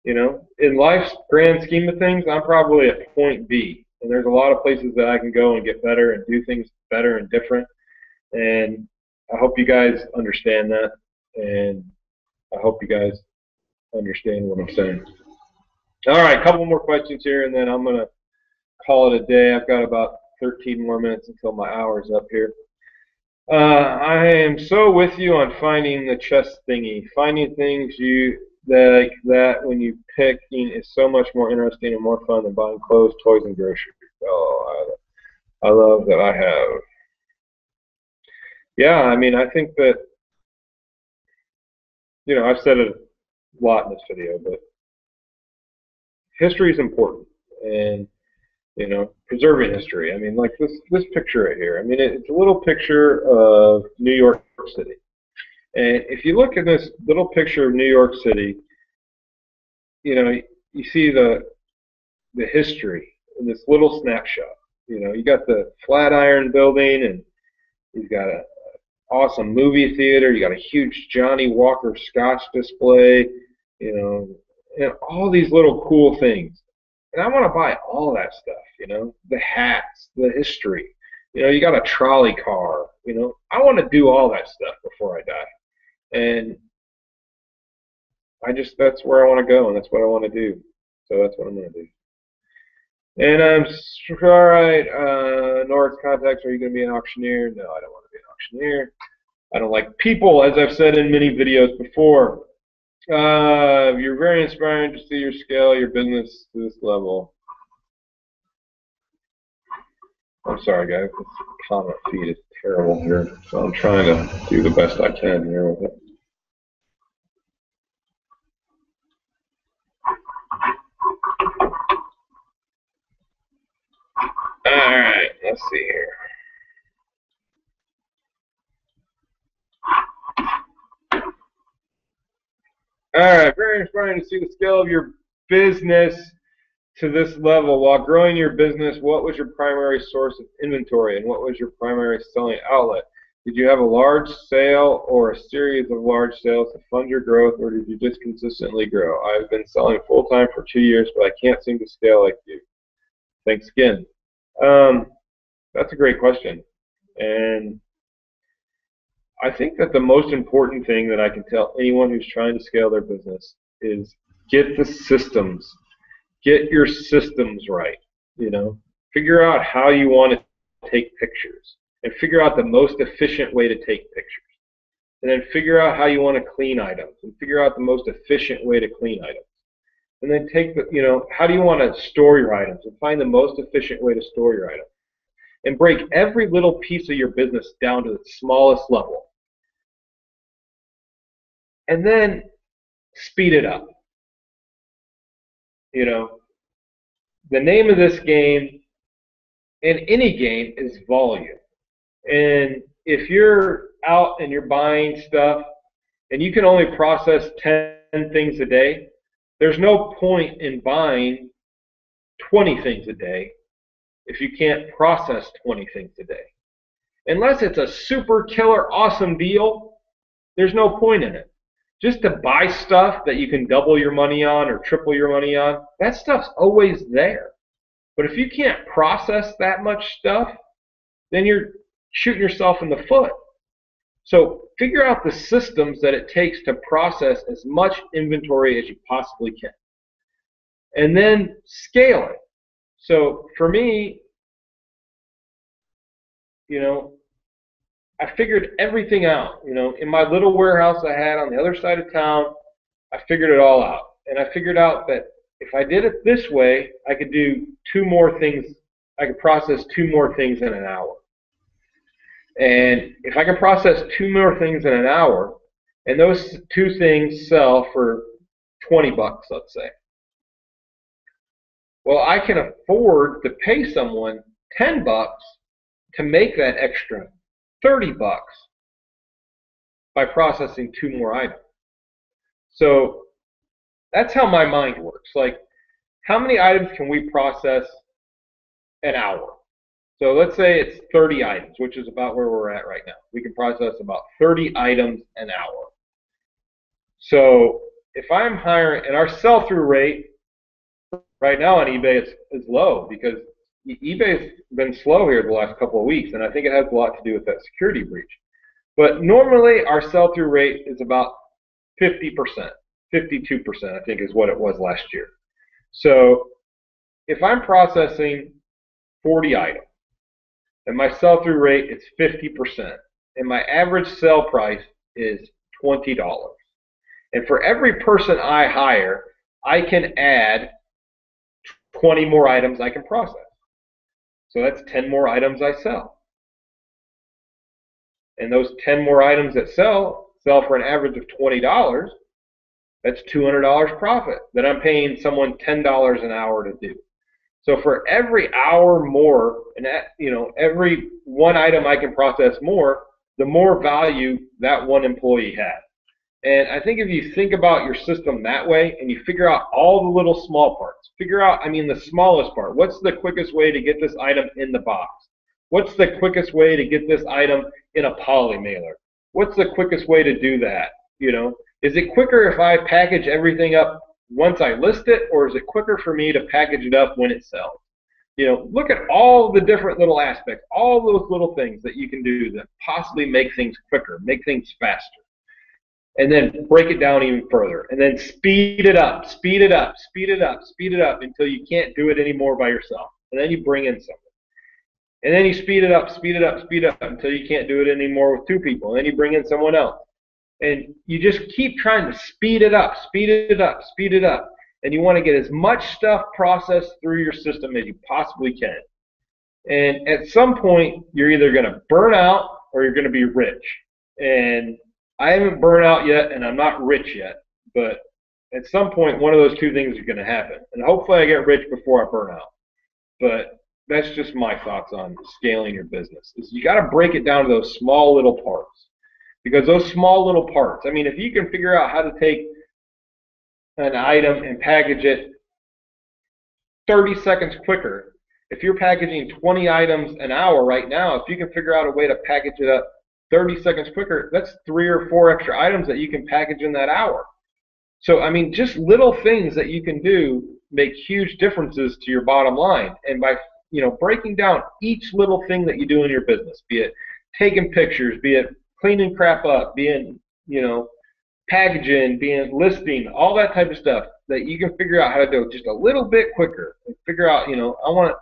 in life's grand scheme of things, I'm probably at point B, and there's a lot of places that I can go and get better and do things better and different. And I hope you guys understand that, and I hope you guys understand what I'm saying. All right, a couple more questions here, and then I'm going to call it a day. I've got about 13 more minutes until my hour's up here. I am so with you on finding the chest thingy. Finding things like that when you picking is so much more interesting and more fun than buying clothes, toys, and groceries. Oh, I love that I have. Yeah, I mean, I think that, I've said it a lot in this video, but history is important, and preserving history. I mean, like this picture right here. I mean, it's a little picture of New York City, and if you look at this little picture of New York City, you see the history in this little snapshot. You got the Flatiron Building, and you've got a awesome movie theater. You got a huge Johnny Walker Scotch display. And all these little cool things. And I want to buy all that stuff, the hats, the history. You got a trolley car, I want to do all that stuff before I die. And that's where I want to go, and that's what I want to do. So that's what I'm going to do. And all right, Norris contacts, are you going to be an auctioneer? No, I don't want to be an auctioneer. I don't like people, as I've said in many videos before. You're very inspiring to see your scale, your business to this level. I'm sorry, guys. This comment feed is terrible here, so I'm trying to do the best I can here with it. All right, let's see here. All right, very inspiring to see the scale of your business to this level. While growing your business, what was your primary source of inventory and what was your primary selling outlet? Did you have a large sale or a series of large sales to fund your growth, or did you just consistently grow? I've been selling full-time for 2 years, but I can't seem to scale like you. Thanks again. That's a great question. And I think that the most important thing that I can tell anyone who's trying to scale their business is get the systems. Get your systems right. You know, figure out how you want to take pictures, and figure out the most efficient way to take pictures. And then figure out how you want to clean items, and figure out the most efficient way to clean items. And then take the, you know, how do you want to store your items, and find the most efficient way to store your items. And break every little piece of your business down to the smallest level. And then speed it up. You know, the name of this game in any game is volume. And if you're out and you're buying stuff and you can only process 10 things a day, there's no point in buying 20 things a day if you can't process 20 things a day. Unless it's a super killer awesome deal, there's no point in it. Just to buy stuff that you can double your money on or triple your money on, that stuff's always there. But if you can't process that much stuff, then you're shooting yourself in the foot. So figure out the systems that it takes to process as much inventory as you possibly can. And then scale it. So for me, you know, I figured everything out. You know, in my little warehouse I had on the other side of town, I figured it all out. And I figured out that if I did it this way, I could do 2 more things. I could process 2 more things in an hour. And if I can process 2 more things in an hour, and those 2 things sell for 20 bucks, let's say, well, I can afford to pay someone 10 bucks to make that extra 30 bucks by processing 2 more items. So that's how my mind works. Like, how many items can we process an hour? So let's say it's 30 items, which is about where we're at right now. We can process about 30 items an hour. So if I'm hiring, and our sell-through rate right now on eBay is low because eBay's been slow here the last couple of weeks, and I think it has a lot to do with that security breach. But normally our sell-through rate is about 50%, 52% I think is what it was last year. So if I'm processing 40 items and my sell-through rate is 50% and my average sell price is $20, and for every person I hire, I can add 20 more items I can process. So that's 10 more items I sell. And those 10 more items that sell for an average of $20. That's $200 profit that I'm paying someone $10 an hour to do. So for every hour more, and you know, every 1 item I can process more, the more value that 1 employee has. And I think if you think about your system that way and you figure out all the little small parts, figure out, I mean, the smallest part. What's the quickest way to get this item in the box? What's the quickest way to get this item in a poly mailer? What's the quickest way to do that? You know, is it quicker if I package everything up once I list it, or is it quicker for me to package it up when it sells? You know, look at all the different little aspects, all those little things that you can do that possibly make things quicker, make things faster. and then break it down even further, and then speed it up, speed it up, speed it up, speed it up until you can't do it anymore by yourself. And then you bring in someone. And then you speed it up, speed it up, speed it up until you can't do it anymore with two people. And then you bring in someone else. And you just keep trying to speed it up, speed it up, speed it up. And you want to get as much stuff processed through your system as you possibly can. And at some point, you're either going to burn out or you're going to be rich. And I haven't burned out yet, and I'm not rich yet. But at some point, one of those two things is going to happen. And hopefully I get rich before I burn out. But that's just my thoughts on scaling your business. Is you got to break it down to those small little parts. Because those small little parts, I mean, if you can figure out how to take an item and package it 30 seconds quicker, if you're packaging 20 items an hour right now, if you can figure out a way to package it up 30 seconds quicker, that's 3 or 4 extra items that you can package in that hour. So, I mean, just little things that you can do make huge differences to your bottom line. And by breaking down each little thing that you do in your business, be it taking pictures, be it cleaning crap up, being, packaging, being listing, all that type of stuff that you can figure out how to do just a little bit quicker and figure out, I want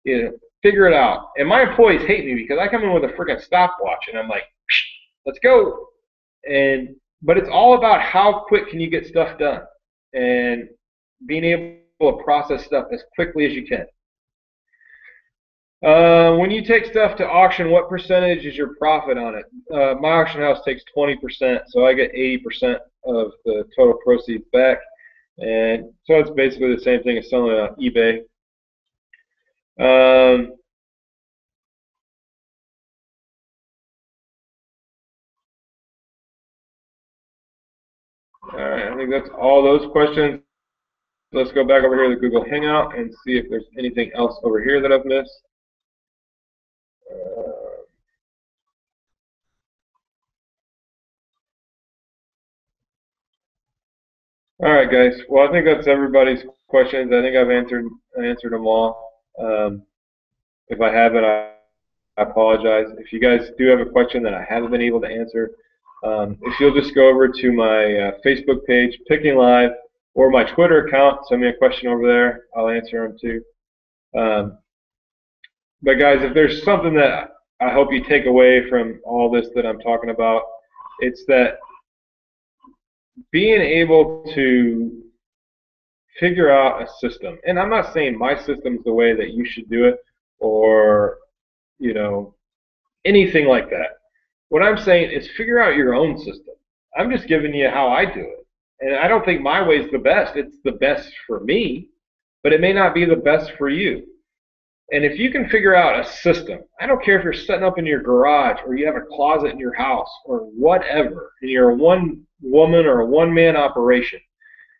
to, figure it out. And my employees hate me because I come in with a freaking stopwatch and I'm like, let's go. But it's all about how quick can you get stuff done and being able to process stuff as quickly as you can. When you take stuff to auction, what percentage is your profit on it? My auction house takes 20%, so I get 80% of the total proceeds back. And so it's basically the same thing as selling it on eBay. All right, I think that's all those questions. Let's go back over here to Google Hangout and see if there's anything else over here that I've missed. All right, guys. Well, I think that's everybody's questions. I think I've answered them all. If I haven't, I apologize. If you guys do have a question that I haven't been able to answer, if you'll just go over to my Facebook page, Picking Live, or my Twitter account, send me a question over there. I'll answer them too. But guys, if there's something that I hope you take away from all this that I'm talking about, it's that being able to figure out a system, and I'm not saying my system's the way that you should do it or, anything like that. What I'm saying is figure out your own system. I'm just giving you how I do it. And I don't think my way is the best. It's the best for me, but it may not be the best for you. And if you can figure out a system, I don't care if you're setting up in your garage or you have a closet in your house or whatever, and you're a one-woman or a one-man operation,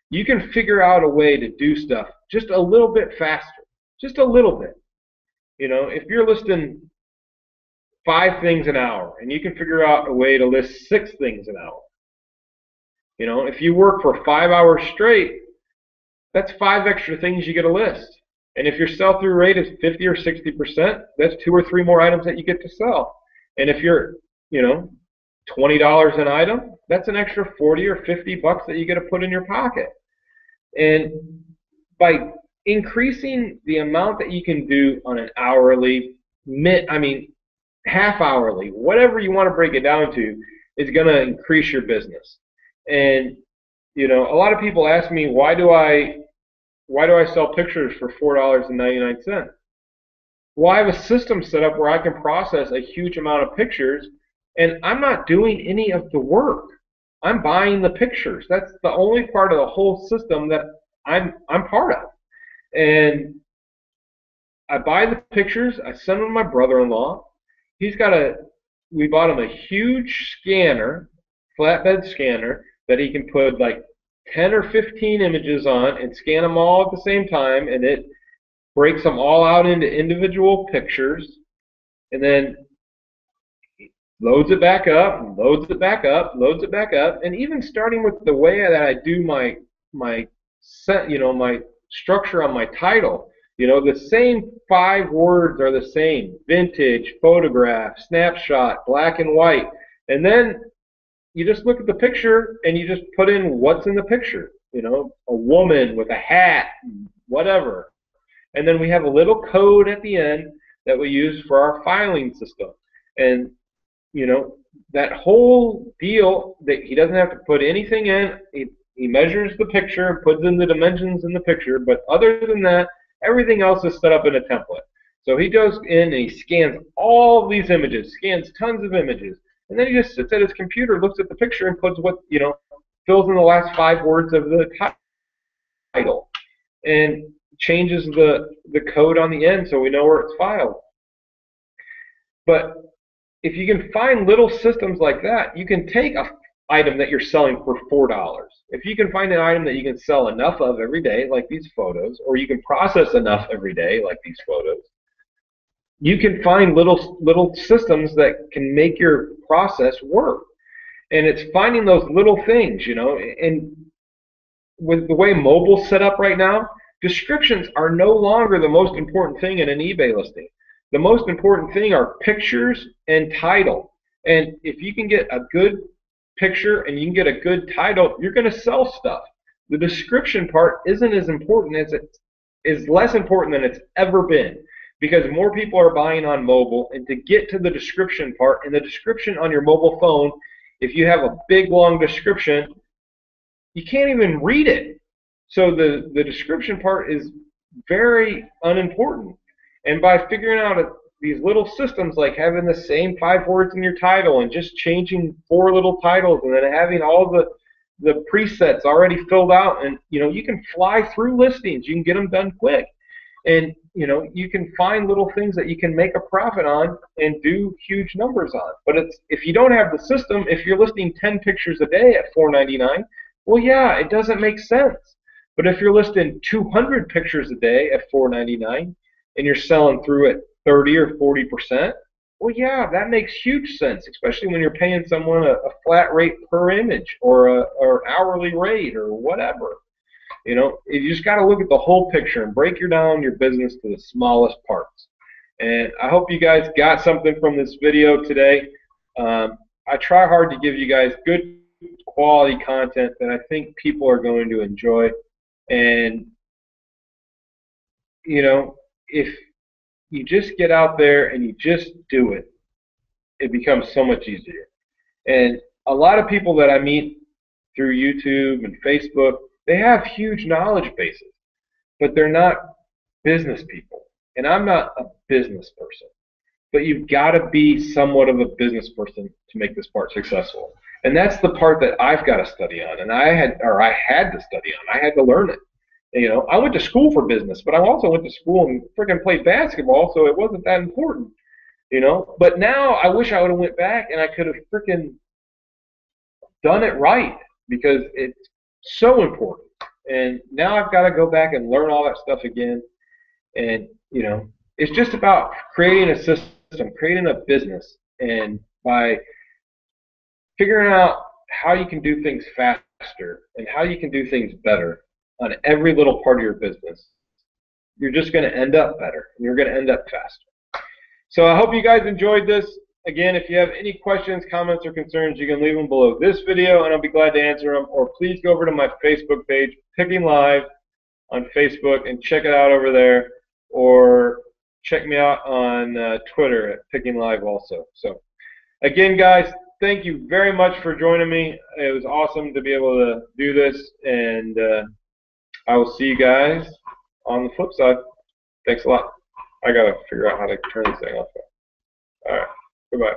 you can figure out a way to do stuff just a little bit faster, just a little bit. If you're listing 5 things an hour and you can figure out a way to list 6 things an hour, if you work for 5 hours straight, that's 5 extra things you get a list. And if your sell-through rate is 50 or 60%, that's 2 or 3 more items that you get to sell. And if you're, $20 an item, that's an extra 40 or 50 bucks that you get to put in your pocket. And by increasing the amount that you can do on an hourly, half hourly, whatever you want to break it down to, is going to increase your business. And a lot of people ask me, why do I sell pictures for $4.99? Well, I have a system set up where I can process a huge amount of pictures, and I'm not doing any of the work. I'm buying the pictures. That's the only part of the whole system that I'm part of. And I buy the pictures. I send them to my brother-in-law. We bought him a huge scanner, flatbed scanner, that he can put like 10 or 15 images on and scan them all at the same time, and it breaks them all out into individual pictures, and then loads it back up, and loads it back up, loads it back up, and even starting with the way that I do my structure on my title, the same 5 words are the same: vintage, photograph, snapshot, black and white, and then you just look at the picture and you just put in what's in the picture. You know, a woman with a hat, whatever. And then we have a little code at the end that we use for our filing system. And, you know, that whole deal, that he doesn't have to put anything in. He measures the picture and puts in the dimensions in the picture. But other than that, everything else is set up in a template. So he goes in and he scans all these images, scans tons of images. And then he just sits at his computer, looks at the picture, and puts what, you know, fills in the last 5 words of the title. And changes the code on the end so we know where it's filed. But if you can find little systems like that, you can take an item that you're selling for $4. If you can find an item that you can sell enough of every day, like these photos, or you can process enough every day, like these photos, you can find little systems that can make your process work. And it's finding those little things, you know. And with the way mobile's set up right now, descriptions are no longer the most important thing in an eBay listing. The most important thing are pictures and title. And if you can get a good picture and you can get a good title, you're going to sell stuff. The description part isn't as important as it is, less important than it's ever been, because more people are buying on mobile. And to get to the description part, and the description on your mobile phone, if you have a big long description, you can't even read it. So the description part is very unimportant. And by figuring out these little systems, like having the same 5 words in your title and just changing 4 little titles, and then having all the presets already filled out, and you know, you can fly through listings, you can get them done quick. And you know, you can find little things that you can make a profit on and do huge numbers on. But if you don't have the system, if you're listing 10 pictures a day at $4.99, well, yeah, it doesn't make sense. But if you're listing 200 pictures a day at $4.99 and you're selling through at 30 or 40%, well, yeah, that makes huge sense, especially when you're paying someone a flat rate per image, or hourly rate, or whatever. You know, you just got to look at the whole picture and break down your business to the smallest parts. And I hope you guys got something from this video today. I try hard to give you guys good quality content that I think people are going to enjoy. And, you know, if you just get out there and you just do it, it becomes so much easier. And a lot of people that I meet through YouTube and Facebook, they have huge knowledge bases, but they're not business people. And I'm not a business person. But you've got to be somewhat of a business person to make this part successful. And that's the part that I've got to study on, and I had to study on. I had to learn it. You know, I went to school for business, but I also went to school and freaking played basketball, so it wasn't that important. You know, but now I wish I would have went back and I could have freaking done it right, because it's so important. And now I've got to go back and learn all that stuff again. And you know, it's just about creating a system, creating a business, and by figuring out how you can do things faster and how you can do things better on every little part of your business, you're just going to end up better. You're going to end up faster. So I hope you guys enjoyed this. Again, if you have any questions, comments, or concerns, you can leave them below this video, and I'll be glad to answer them. Or please go over to my Facebook page, Picking Live, on Facebook, and check it out over there. Or check me out on Twitter at Picking Live also. So again, guys, thank you very much for joining me. It was awesome to be able to do this, and I will see you guys on the flip side. Thanks a lot. I got to figure out how to turn this thing off. All right. Goodbye.